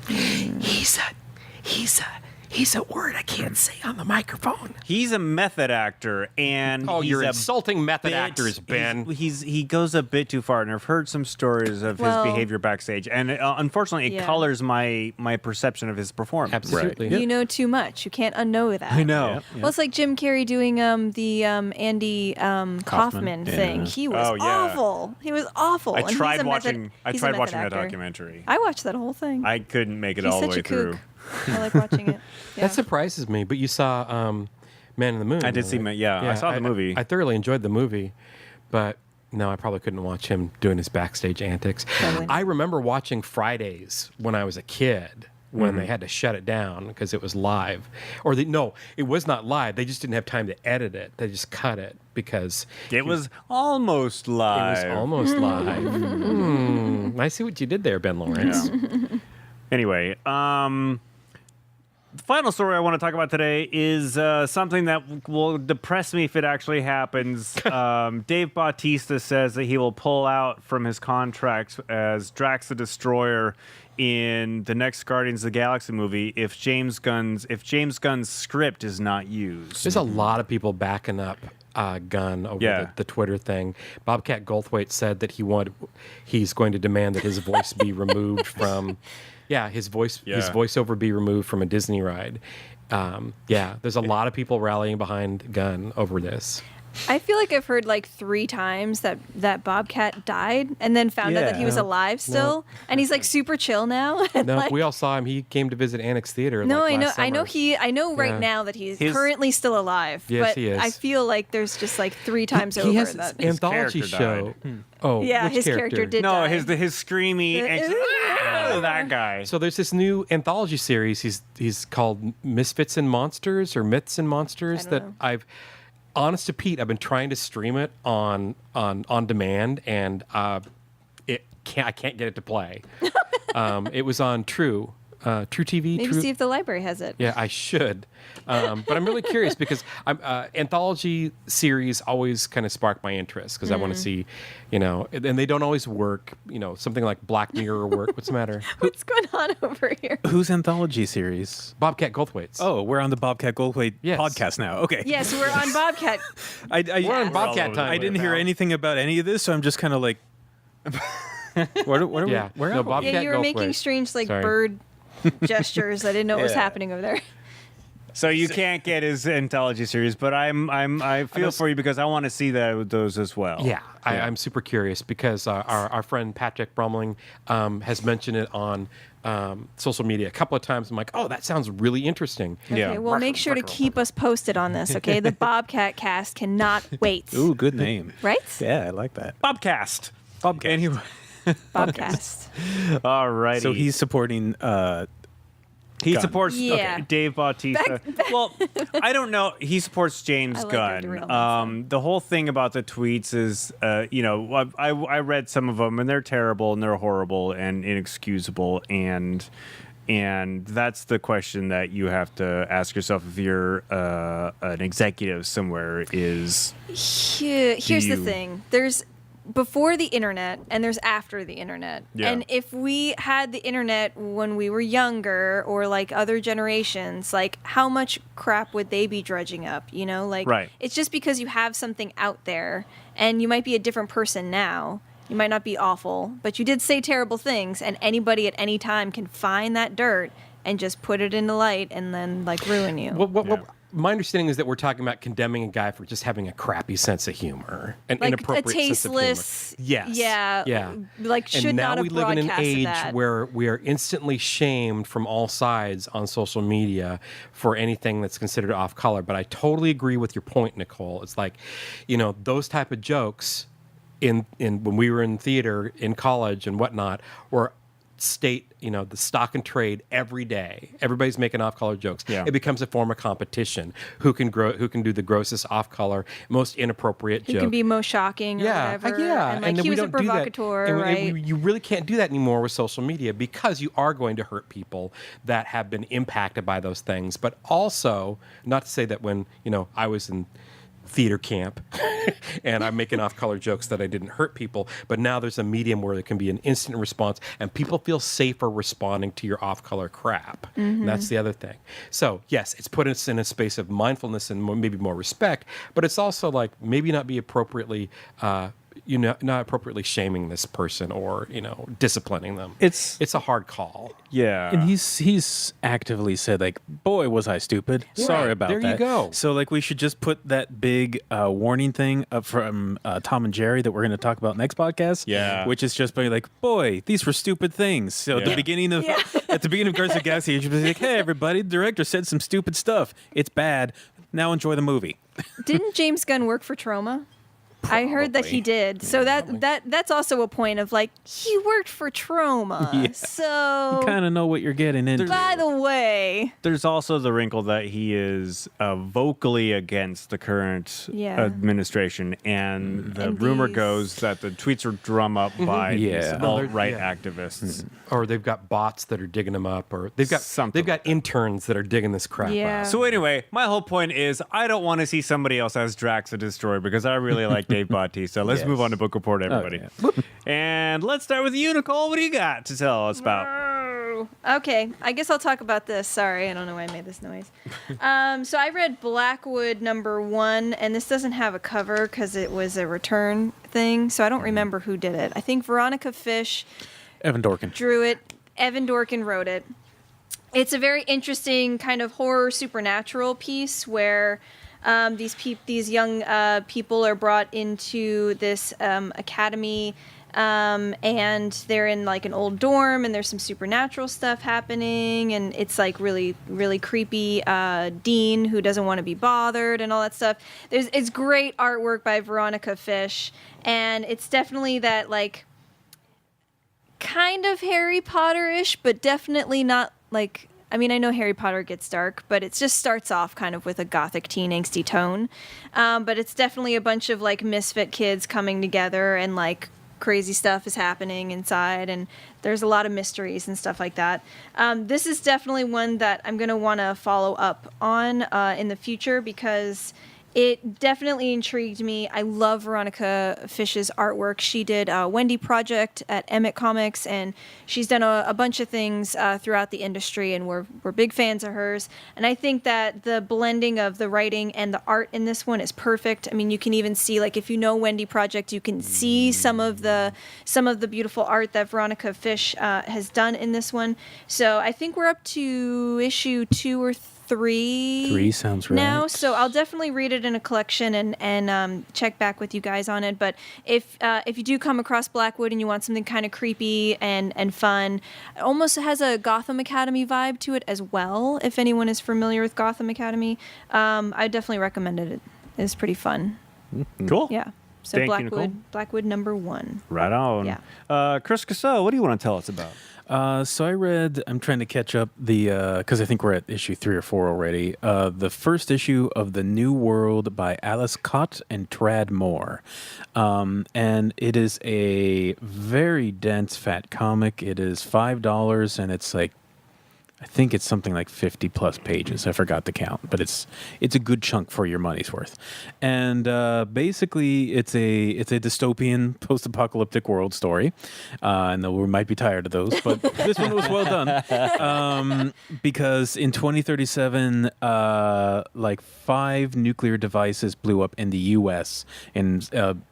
Speaker 4: He's a word I can't say on the microphone.
Speaker 1: He's a method actor, and
Speaker 4: you're insulting method actors, Ben.
Speaker 1: He goes a bit too far, and I've heard some stories of his behavior backstage, and unfortunately, it colors my perception of his performance.
Speaker 4: Absolutely.
Speaker 2: You know too much. You can't unknow that.
Speaker 1: I know.
Speaker 3: Yep.
Speaker 2: Well, it's like Jim Carrey doing the Andy Kaufman thing.
Speaker 3: Yeah.
Speaker 2: He was awful. He was awful.
Speaker 1: I
Speaker 2: And
Speaker 1: tried
Speaker 2: he's a
Speaker 1: watching. I
Speaker 2: he's a
Speaker 1: tried
Speaker 2: method
Speaker 1: watching that
Speaker 2: actor.
Speaker 1: documentary.
Speaker 2: I watched that whole thing.
Speaker 1: I couldn't make it
Speaker 2: He's
Speaker 1: all the
Speaker 2: such
Speaker 1: way
Speaker 2: a
Speaker 1: through.
Speaker 2: kook. I like watching it. Yeah.
Speaker 4: That surprises me, but you saw Man in the Moon.
Speaker 1: I did see
Speaker 4: right?
Speaker 1: I saw the movie.
Speaker 4: I thoroughly enjoyed the movie, but no, I probably couldn't watch him doing his backstage antics.
Speaker 2: Totally.
Speaker 4: I remember watching Fridays when I was a kid when they had to shut it down because it was live. No, it was not live. They just didn't have time to edit it. They just cut it because
Speaker 1: It was almost live.
Speaker 4: it was almost live. I see what you did there, Ben Lawrence.
Speaker 1: Anyway, the final story I want to talk about today is something that will depress me if it actually happens. Dave Bautista says that he will pull out from his contract as Drax the Destroyer in the next Guardians of the Galaxy movie if James Gunn's script is not used.
Speaker 4: There's a lot of people backing up Gunn over the Twitter thing. Bobcat Goldthwait said that he's going to demand that his voice be removed from. Yeah, his voiceover be removed from a Disney ride. There's a lot of people rallying behind Gunn over this.
Speaker 2: I feel like I've heard like 3 times that Bobcat died and then found out that he was alive still, and he's like super chill now.
Speaker 4: No,
Speaker 2: like,
Speaker 4: we all saw him. He came to visit Annex Theater.
Speaker 2: No,
Speaker 4: like,
Speaker 2: I know.
Speaker 4: last
Speaker 2: I know
Speaker 4: summer.
Speaker 2: I know right now that he's
Speaker 1: His-
Speaker 2: currently still alive.
Speaker 4: Yes,
Speaker 2: but
Speaker 4: he is.
Speaker 2: I feel like there's just like 3 times over
Speaker 4: He has
Speaker 2: that.
Speaker 4: an anthology
Speaker 1: character
Speaker 4: show.
Speaker 1: died.
Speaker 4: Oh,
Speaker 2: Yeah,
Speaker 4: which
Speaker 2: his character did
Speaker 1: No,
Speaker 2: die.
Speaker 1: his screamy, that guy.
Speaker 4: So there's this new anthology series. He's called Misfits and Monsters or Myths and Monsters
Speaker 2: I don't
Speaker 4: that
Speaker 2: know.
Speaker 4: I've. Honest to Pete, I've been trying to stream it on demand, and I can't get it to play. It was on True TV.
Speaker 2: Maybe
Speaker 4: True,
Speaker 2: see if the library has it.
Speaker 4: yeah, I should, but I'm really curious because anthology series always kind of spark my interest because I want to see, and they don't always work. Something like Black Mirror work. What's the matter?
Speaker 2: What's going on over here?
Speaker 3: Whose anthology series?
Speaker 4: Bobcat Goldthwait's.
Speaker 3: Oh, we're on the Bobcat Goldthwait
Speaker 4: Yes.
Speaker 3: podcast now. Okay.
Speaker 2: Yes, we're on Bobcat.
Speaker 4: We're on Bobcat
Speaker 1: over
Speaker 4: time.
Speaker 3: I didn't hear anything about any of this, so I'm just kind of like, what are
Speaker 4: Yeah.
Speaker 3: we? Where
Speaker 4: No,
Speaker 3: are we?
Speaker 4: Bobcat
Speaker 2: Yeah, you were
Speaker 4: Goldthwait.
Speaker 2: making strange like
Speaker 4: Sorry.
Speaker 2: bird gestures. I didn't know what was
Speaker 3: Yeah.
Speaker 2: happening over there.
Speaker 1: So you can't get his anthology series, but I feel for you because I want to see those as well.
Speaker 4: Yeah, I'm super curious because our friend Patrick Bromling has mentioned it on social media a couple of times. I'm like, oh, that sounds really interesting.
Speaker 1: Yeah.
Speaker 2: Okay, well, make sure to keep us posted on this, okay? The Bobcat cast cannot wait.
Speaker 3: Ooh, good name.
Speaker 2: Right?
Speaker 3: Yeah, I like that.
Speaker 1: Bobcast.
Speaker 3: Bobcat.
Speaker 1: Anyway,
Speaker 2: Bobcast.
Speaker 1: all right.
Speaker 3: So he's supporting
Speaker 1: He
Speaker 4: Gunn.
Speaker 1: supports
Speaker 2: Yeah.
Speaker 1: Dave Bautista. Well, I don't know. He supports James
Speaker 2: I like
Speaker 1: Gunn.
Speaker 2: your derailments,
Speaker 1: The whole thing about the tweets is, I read some of them and they're terrible and they're horrible and inexcusable and that's the question that you have to ask yourself if you're an executive somewhere. Is
Speaker 2: Here's the thing. There's before the internet and there's after the internet.
Speaker 1: Yeah.
Speaker 2: And if we had the internet when we were younger or like other generations, like how much crap would they be dredging up? You know, like
Speaker 1: Right.
Speaker 2: It's just because you have something out there and you might be a different person now. You might not be awful, but you did say terrible things, and anybody at any time can find that dirt and just put it in the light and then like ruin you.
Speaker 4: My understanding is that we're talking about condemning a guy for just having a crappy sense of humor, an
Speaker 2: Like
Speaker 4: inappropriate
Speaker 2: a tasteless,
Speaker 4: sense of humor. Yes.
Speaker 2: yeah, like should
Speaker 4: and now
Speaker 2: not have
Speaker 4: we live in an
Speaker 2: broadcasted
Speaker 4: age
Speaker 2: that.
Speaker 4: where we are instantly shamed from all sides on social media for anything that's considered off color. But I totally agree with your point, Nicole. It's like, those type of jokes in when we were in theater in college and whatnot were the stock and trade every day. Everybody's making off-color jokes.
Speaker 1: Yeah.
Speaker 4: It becomes a form of competition. Who can do the grossest off-color, most inappropriate
Speaker 2: Who
Speaker 4: joke?
Speaker 2: can be most shocking or whatever. And like
Speaker 4: then
Speaker 2: he
Speaker 4: we
Speaker 2: was a
Speaker 4: don't do that.
Speaker 2: provocateur,
Speaker 4: And
Speaker 2: right?
Speaker 4: you really can't do that anymore with social media because you are going to hurt people that have been impacted by those things. But also, not to say that when I was in theater camp and I'm making off-color jokes that I didn't hurt people, but now there's a medium where there can be an instant response and people feel safer responding to your off-color crap. And that's the other thing. So yes, it's put us in a space of mindfulness and maybe more respect, but it's also like maybe not be appropriately not appropriately shaming this person or disciplining them. It's a hard call.
Speaker 1: Yeah.
Speaker 3: And he's actively said, like, boy, was I stupid. Sorry about that.
Speaker 4: There you go.
Speaker 3: So, like, we should just put that big warning thing up from Tom and Jerry that we're going to talk about next podcast.
Speaker 1: Yeah.
Speaker 3: Which is just like, boy, these were stupid things. So at the beginning of Guardians of the Galaxy, you should be like, hey, everybody, the director said some stupid stuff. It's bad. Now enjoy the movie.
Speaker 2: Didn't James Gunn work for Troma? I heard that he did. So that's also a point of like he worked for Troma.
Speaker 3: Yeah.
Speaker 2: So
Speaker 3: You kind of know what you're getting into.
Speaker 2: by the way,
Speaker 1: There's also the wrinkle that he is vocally against the current administration, and the
Speaker 2: And
Speaker 1: rumor
Speaker 2: these-
Speaker 1: goes that the tweets are drum up by these
Speaker 3: Yeah.
Speaker 1: alt-right
Speaker 4: Yeah.
Speaker 1: activists.
Speaker 4: Or they've got bots that are digging them up, or they've got
Speaker 1: Something like
Speaker 4: interns that are digging this crap
Speaker 2: Yeah.
Speaker 4: up.
Speaker 1: So anyway, my whole point is I don't want to see somebody else as Drax the Destroyer because I really like Dave Bautista. Let's move on to Book Report, everybody. And let's start with you, Nicole. What do you got to tell us about?
Speaker 2: okay, I guess I'll talk about this. Sorry, I don't know why I made this noise. So I read Blackwood #1, and this doesn't have a cover because it was a return thing, so I don't remember who did it. I think Veronica Fish
Speaker 3: Evan Dorkin.
Speaker 2: drew it. Evan Dorkin wrote it. It's a very interesting kind of horror supernatural piece where these young people are brought into this academy, and they're in like an old dorm, and there's some supernatural stuff happening, and it's like really, really creepy. Dean who doesn't want to be bothered and all that stuff. It's great artwork by Veronica Fish, and it's definitely that like kind of Harry Potter-ish, but definitely not like. I mean, I know Harry Potter gets dark, but it just starts off kind of with a gothic teen angsty tone. But it's definitely a bunch of like misfit kids coming together and like crazy stuff is happening inside, and there's a lot of mysteries and stuff like that. This is definitely one that I'm going to want to follow up on in the future because it definitely intrigued me. I love Veronica Fish's artwork. She did Wendy Project at Emmett Comics, and she's done a bunch of things throughout the industry, and we're big fans of hers. And I think that the blending of the writing and the art in this one is perfect. I mean, you can even see, like, if you know Wendy Project, you can see some of the beautiful art that Veronica Fish has done in this one. So I think we're up to issue 2 or 3.
Speaker 3: 3 sounds right.
Speaker 2: Now, so I'll definitely read it in a collection and check back with you guys on it. But if you do come across Blackwood and you want something kind of creepy and fun, it almost has a Gotham Academy vibe to it as well. If anyone is familiar with Gotham Academy, I definitely recommend it. It's pretty fun.
Speaker 1: Cool.
Speaker 2: Yeah. So
Speaker 1: Thank you, Nicole.
Speaker 2: Blackwood #1.
Speaker 1: Right on.
Speaker 2: Yeah.
Speaker 1: Chris Cassell, what do you want to tell us about?
Speaker 3: So I'm trying to catch up because I think we're at issue 3 or 4 already. The first issue of The New World by Alice Cott and Trad Moore. And it is a very dense, fat comic. It is $5, and it's like, I think it's something like 50 plus pages. I forgot to count, but it's a good chunk for your money's worth. And basically, it's a dystopian post-apocalyptic world story. And we might be tired of those, but this one was well done because in 2037, like 5 nuclear devices blew up in the U.S. in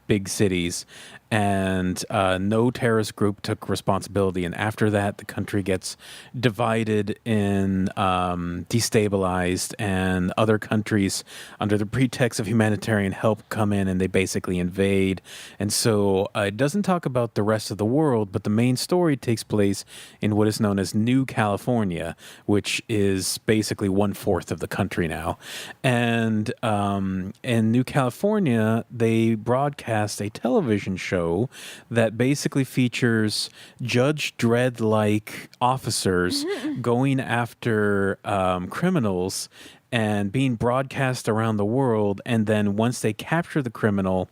Speaker 3: big cities, and no terrorist group took responsibility. And after that, the country gets divided and destabilized, and other countries, under the pretext of humanitarian help, come in and they basically invade. And so it doesn't talk about the rest of the world, but the main story takes place in what is known as New California, which is basically 1/4 of the country now. And in New California, they broadcast a television show that basically features Judge Dredd-like officers going after criminals and being broadcast around the world. And then once they capture the criminal,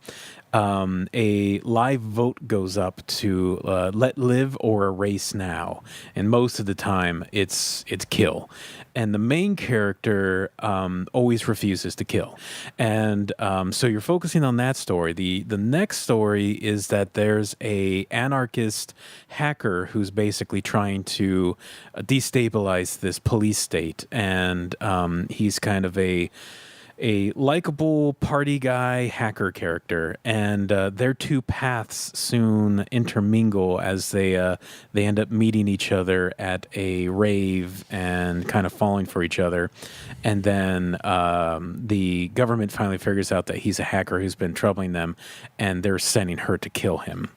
Speaker 3: a live vote goes up to let live or erase now. And most of the time, it's kill. And the main character always refuses to kill. And so you're focusing on that story. The next story is that there's a anarchist hacker who's basically trying to destabilize this police state. And he's kind of a likable party guy hacker character, and their two paths soon intermingle as they end up meeting each other at a rave and kind of falling for each other. And then the government finally figures out that he's a hacker who's been troubling them, and they're sending her to kill him.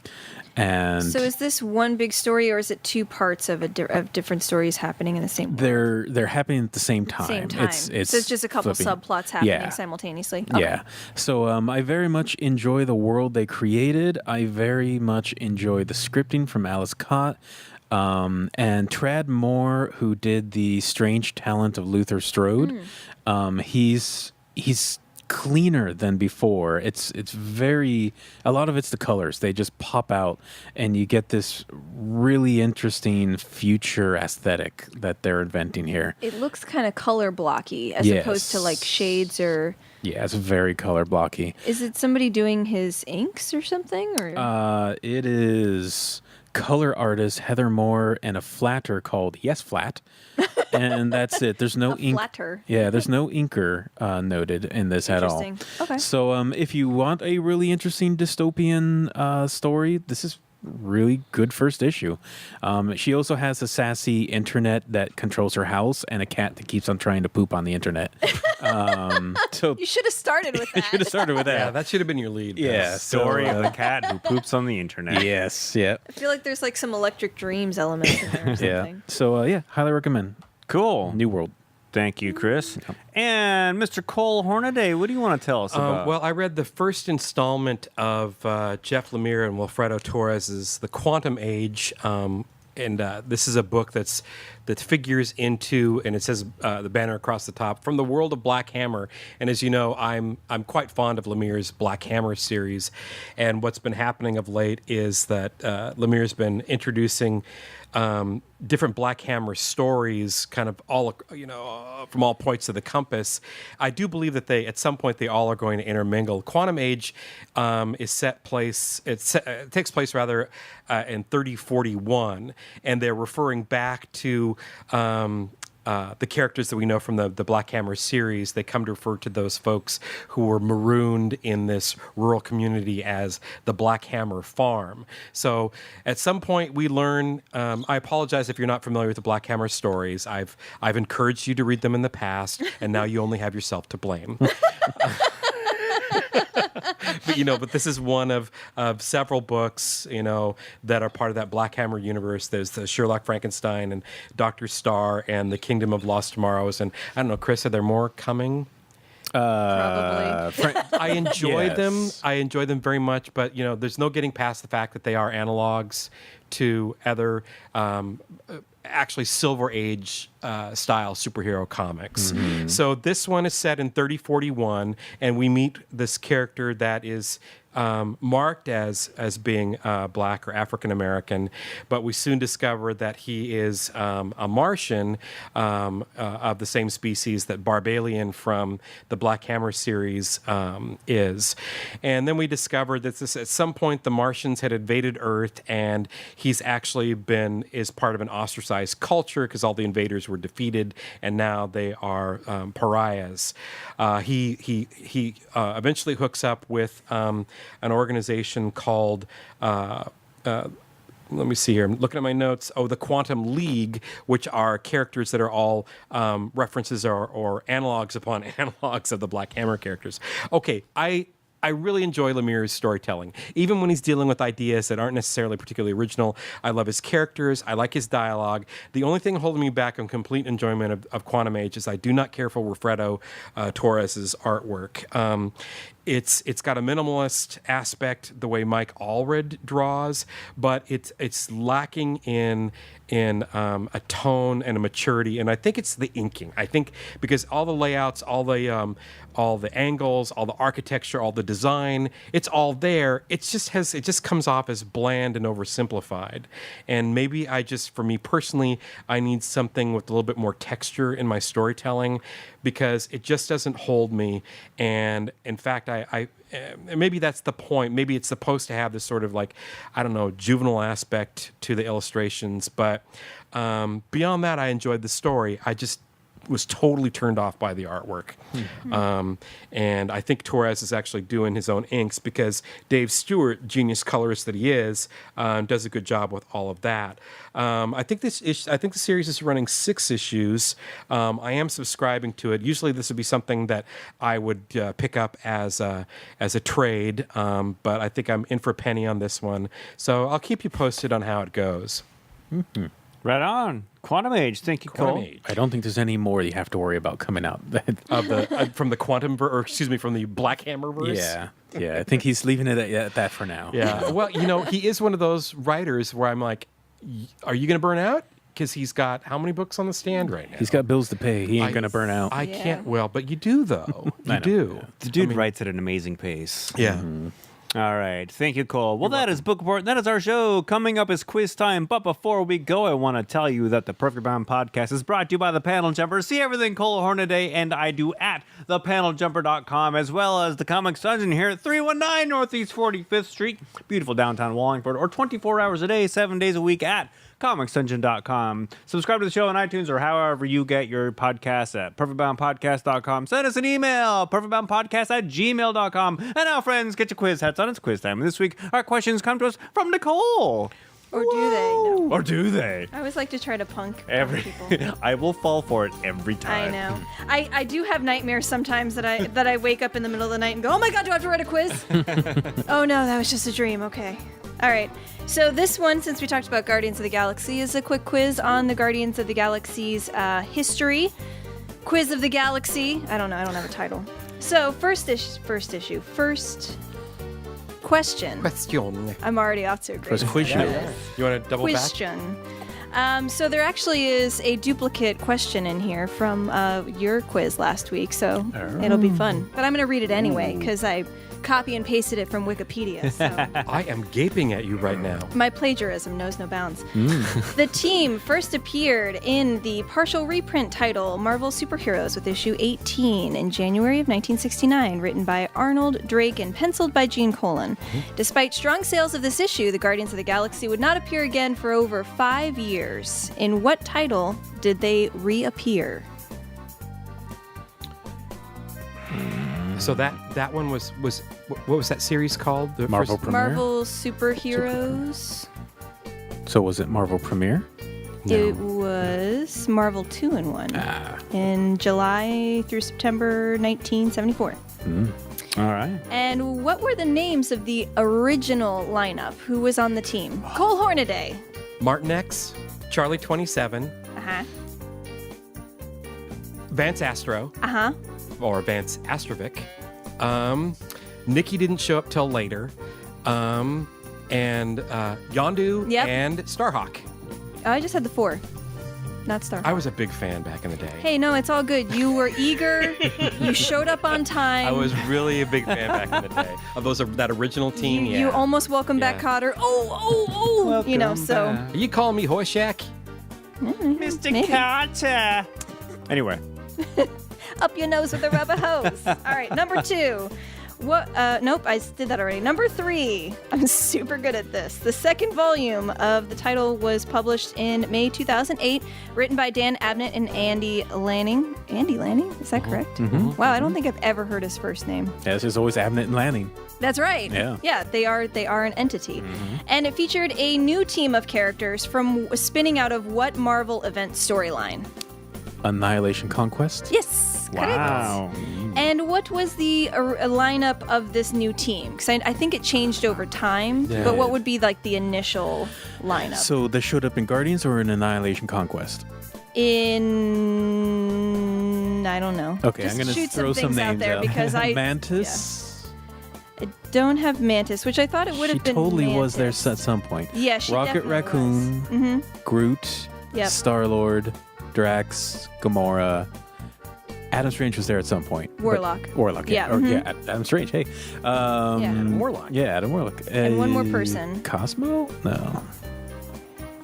Speaker 3: And
Speaker 2: so is this one big story, or is it 2 parts of different stories happening in the same world?
Speaker 3: They're happening at the same time.
Speaker 2: Same time. So it's just a couple subplots happening simultaneously. Okay.
Speaker 3: Yeah. So I very much enjoy the world they created. I very much enjoy the scripting from Alice Cott. And Trad Moore, who did The Strange Talent of Luther Strode. He's cleaner than before. It's very, a lot of it's the colors. They just pop out, and you get this really interesting future aesthetic that they're inventing here.
Speaker 2: It looks kind of color blocky as opposed to like shades or...
Speaker 3: Yeah, it's very color blocky.
Speaker 2: Is it somebody doing his inks or something? Or
Speaker 3: it is color artist Heather Moore and a flatter called Yes Flat. And that's it. There's no ink.
Speaker 2: Flatter.
Speaker 3: Yeah, there's no inker noted in this at all.
Speaker 2: Okay.
Speaker 3: So if you want a really interesting dystopian story, this is really good first issue. She also has a sassy internet that controls her house and a cat that keeps on trying to poop on the internet. So
Speaker 2: you should have started with that.
Speaker 3: should have started with that.
Speaker 4: Yeah, that should have been your lead.
Speaker 3: Yeah,
Speaker 1: Story of the cat who poops on the internet.
Speaker 3: Yes, yeah.
Speaker 2: I feel like there's like some Electric Dreams elements in there or something.
Speaker 3: Yeah. So highly recommend.
Speaker 1: Cool.
Speaker 3: New World.
Speaker 1: Thank you, Chris. And Mr. Cole Hornaday, what do you want to tell us about?
Speaker 4: Well, I read the first installment of Jeff Lemire and Wilfredo Torres's The Quantum Age. And this is a book that figures into, and it says the banner across the top, from the world of Black Hammer. And as you know, I'm quite fond of Lemire's Black Hammer series. And what's been happening of late is that Lemire's been introducing different Black Hammer stories, kind of all, from all points of the compass. I do believe that at some point they all are going to intermingle. Quantum Age is it takes place rather in 3041, and they're referring back to the characters that we know from the Black Hammer series. They come to refer to those folks who were marooned in this rural community as the Black Hammer Farm. So at some point we learn, I apologize if you're not familiar with the Black Hammer stories. I've encouraged you to read them in the past, and now you only have yourself to blame. But this is one of several books, that are part of that Black Hammer universe. There's the Sherlock Frankenstein and Dr. Starr and the Kingdom of Lost Tomorrows. And I don't know, Chris, are there more coming?
Speaker 2: Probably.
Speaker 4: I enjoyed them.
Speaker 3: Yes.
Speaker 4: I enjoyed them very much, but there's no getting past the fact that they are analogs to other actually Silver Age style superhero comics. So this one is set in 3041, and we meet this character that is marked as being black or African American, but we soon discover that he is a Martian of the same species that Barbalian from the Black Hammer series is. And then we discover that at some point the Martians had invaded Earth, and he's actually is part of an ostracized culture because all the invaders were defeated, and now they are pariahs. He eventually hooks up with an organization called let me see here. I'm looking at my notes. The Quantum League, which are characters that are all references or analogs upon analogs of the Black Hammer characters. Okay, I really enjoy Lemire's storytelling, even when he's dealing with ideas that aren't necessarily particularly original. I love his characters. I like his dialogue. The only thing holding me back on complete enjoyment of Quantum Age is I do not care for Wilfredo Torres's artwork. It's got a minimalist aspect the way Mike Allred draws, but it's lacking in a tone and a maturity, and I think it's the inking. I think because all the layouts, all the angles, all the architecture, all the design, it's all there. It just comes off as bland and oversimplified. And maybe for me personally, I need something with a little bit more texture in my storytelling, because it just doesn't hold me. And in fact, I maybe that's the point. Maybe it's supposed to have this sort of juvenile aspect to the illustrations. But beyond that, I enjoyed the story. I just was totally turned off by the artwork. And I think Torres is actually doing his own inks, because Dave Stewart, genius colorist that he is, does a good job with all of that. I think the series is running 6 issues. I am subscribing to it. Usually this would be something that I would pick up as a trade, but I think I'm in for a penny on this one. So I'll keep you posted on how it goes.
Speaker 1: Right on. Quantum Age. Thank you, Cole.
Speaker 3: I don't think there's any more you have to worry about coming out.
Speaker 4: From the from the Black Hammer verse.
Speaker 3: Yeah. I think he's leaving it at that for now.
Speaker 4: Yeah. Well, he is one of those writers where I'm like, are you going to burn out? Because he's got how many books on the stand right now?
Speaker 3: He's got bills to pay. He ain't going to burn out.
Speaker 4: I can't. Well, but you do though. You do.
Speaker 3: Yeah.
Speaker 1: The dude writes at an amazing pace.
Speaker 4: Yeah.
Speaker 1: All right. Thank you, Cole. Well, that is Book Report. That is our show. Coming up is quiz time. But before we go, I want to tell you that the Perfect Bound podcast is brought to you by the Panel Jumper. See everything Cole Hornaday and I do at thepaneljumper.com, as well as the Comics Dungeon here at 319 Northeast 45th Street, beautiful downtown Wallingford, or 24 hours a day, 7 days a week at comicsdungeon.com. Subscribe to the show on iTunes or however you get your podcasts at perfectboundpodcast.com. Send us an email, perfectboundpodcast@gmail.com. And now, friends, get your quiz hats on. It's quiz time. And this week, our questions come to us from Nicole.
Speaker 2: Or do they? No.
Speaker 1: Or do they?
Speaker 2: I always like to try to punk people.
Speaker 1: I will fall for it every time.
Speaker 2: I know. I do have nightmares sometimes that I wake up in the middle of the night and go, oh my God, do I have to write a quiz? Oh no, that was just a dream. Okay. All right. So this one, since we talked about Guardians of the Galaxy, is a quick quiz on the Guardians of the Galaxy's history. Quiz of the Galaxy. I don't know. I don't have a title. So first question. I'm already off to a great
Speaker 3: First question.
Speaker 4: Yeah. You want to double back?
Speaker 2: question. So there actually is a duplicate question in here from your quiz last week, so it'll be fun. But I'm going to read it anyway because I copy and pasted it from Wikipedia. So.
Speaker 4: I am gaping at you right now.
Speaker 2: My plagiarism knows no bounds. The team first appeared in the partial reprint title Marvel Superheroes with issue 18 in January of 1969, written by Arnold Drake and penciled by Gene Colan. Despite strong sales of this issue, the Guardians of the Galaxy would not appear again for over 5 years. In what title did they reappear?
Speaker 4: So that one was what was that series called? The
Speaker 3: Marvel
Speaker 4: first...
Speaker 3: Premiere?
Speaker 2: Marvel Superheroes.
Speaker 3: So was it Marvel Premiere?
Speaker 4: No.
Speaker 2: It was Marvel 2-in-1 in July through September 1974.
Speaker 1: All right.
Speaker 2: And what were the names of the original lineup? Who was on the team? Cole Hornaday.
Speaker 4: Martin X, Charlie 27,
Speaker 2: Uh-huh.
Speaker 4: Vance Astro,
Speaker 2: Uh-huh.
Speaker 4: or Vance Astrovic, Nikki didn't show up till later. And Yondu
Speaker 2: Yep.
Speaker 4: and Starhawk.
Speaker 2: I just had the 4, not Star.
Speaker 4: I was a big fan back in the day.
Speaker 2: Hey, no, it's all good. You were eager. You showed up on time.
Speaker 4: I was really a big fan back in the day of that original team.
Speaker 2: You almost welcome back
Speaker 4: Yeah.
Speaker 2: Cotter. Oh. You know, so.
Speaker 4: Are you calling me Horshack?
Speaker 1: Mr. Carter. Anyway.
Speaker 2: Up your nose with a rubber hose. All right, number 2. What? Nope, I did that already. Number 3. I'm super good at this. The second volume of the title was published in May 2008, written by Dan Abnett and Andy Lanning. Andy Lanning? Is that correct?
Speaker 3: Mm-hmm.
Speaker 2: Wow, I don't think I've ever heard his first name.
Speaker 3: Yeah, it's just always Abnett and Lanning.
Speaker 2: That's right.
Speaker 3: Yeah.
Speaker 2: Yeah, they are an entity. And it featured a new team of characters from spinning out of what Marvel event storyline?
Speaker 3: Annihilation Conquest.
Speaker 2: Yes. Correct.
Speaker 1: Wow.
Speaker 2: And what was the lineup of this new team? Because I think it changed over time,
Speaker 3: Yeah.
Speaker 2: but what would be like the initial lineup?
Speaker 3: So they showed up in Guardians or in Annihilation Conquest?
Speaker 2: I don't know.
Speaker 3: Okay,
Speaker 2: Just
Speaker 3: I'm going to
Speaker 2: shoot
Speaker 3: throw
Speaker 2: some
Speaker 3: some
Speaker 2: things out
Speaker 3: names
Speaker 2: there
Speaker 3: out.
Speaker 2: because
Speaker 3: Mantis.
Speaker 2: I don't have Mantis, which I thought it would
Speaker 3: She
Speaker 2: have been
Speaker 3: totally was there
Speaker 2: Mantis.
Speaker 3: at some point.
Speaker 2: Yeah, she
Speaker 3: Rocket
Speaker 2: definitely
Speaker 3: Raccoon,
Speaker 2: was.
Speaker 3: Groot,
Speaker 2: Yep.
Speaker 3: Star-Lord, Drax, Gamora. Adam Strange was there at some point. but-
Speaker 2: Warlock.
Speaker 3: Warlock, yeah.
Speaker 2: Yeah,
Speaker 3: Or,
Speaker 2: mhm.
Speaker 3: yeah, Adam Strange, hey.
Speaker 2: Adam
Speaker 4: Warlock.
Speaker 3: Yeah, Adam Warlock.
Speaker 2: And one more person.
Speaker 3: Cosmo? No.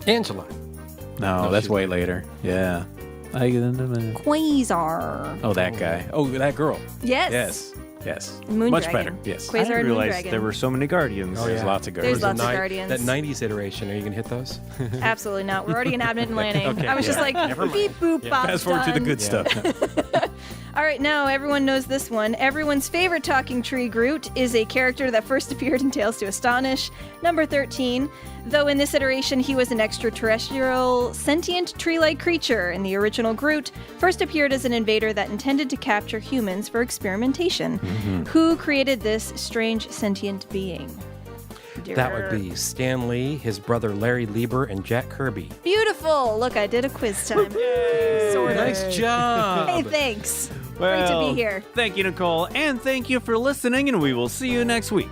Speaker 4: Angela.
Speaker 3: No,
Speaker 4: No,
Speaker 3: that's
Speaker 4: she's
Speaker 3: way
Speaker 4: later.
Speaker 3: later. Yeah. I get into it.
Speaker 2: Quasar.
Speaker 3: Oh, that guy. Oh, that girl.
Speaker 2: Yes.
Speaker 3: Yes. Yes.
Speaker 2: Moon
Speaker 3: Much
Speaker 2: Dragon.
Speaker 3: better. Yes.
Speaker 1: I
Speaker 2: Quasar
Speaker 1: didn't
Speaker 2: and Moon
Speaker 1: realize
Speaker 2: Dragon.
Speaker 1: there were so many Guardians.
Speaker 3: There's lots of girls.
Speaker 2: There's lots of
Speaker 4: Ni-
Speaker 2: Guardians.
Speaker 4: That 90s iteration, are you going to hit those?
Speaker 2: Absolutely not. We're already in Abnett and Lanning.
Speaker 1: Okay,
Speaker 2: I was just
Speaker 1: yeah.
Speaker 2: like,
Speaker 1: Never mind.
Speaker 2: beep boop bop.
Speaker 3: Fast forward to the good stuff.
Speaker 2: All right, now everyone knows this one. Everyone's favorite talking tree, Groot, is a character that first appeared in Tales to Astonish. Number 13, though in this iteration he was an extraterrestrial, sentient tree-like creature. In the original, Groot first appeared as an invader that intended to capture humans for experimentation. Who created this strange sentient being?
Speaker 4: That would be Stan Lee, his brother Larry Lieber, and Jack Kirby.
Speaker 2: Beautiful. Look, I did a quiz time. Sort of.
Speaker 4: Nice job.
Speaker 2: Hey, thanks.
Speaker 1: Well,
Speaker 2: Great to be here.
Speaker 1: Thank you, Nicole, and thank you for listening, and we will see you next week.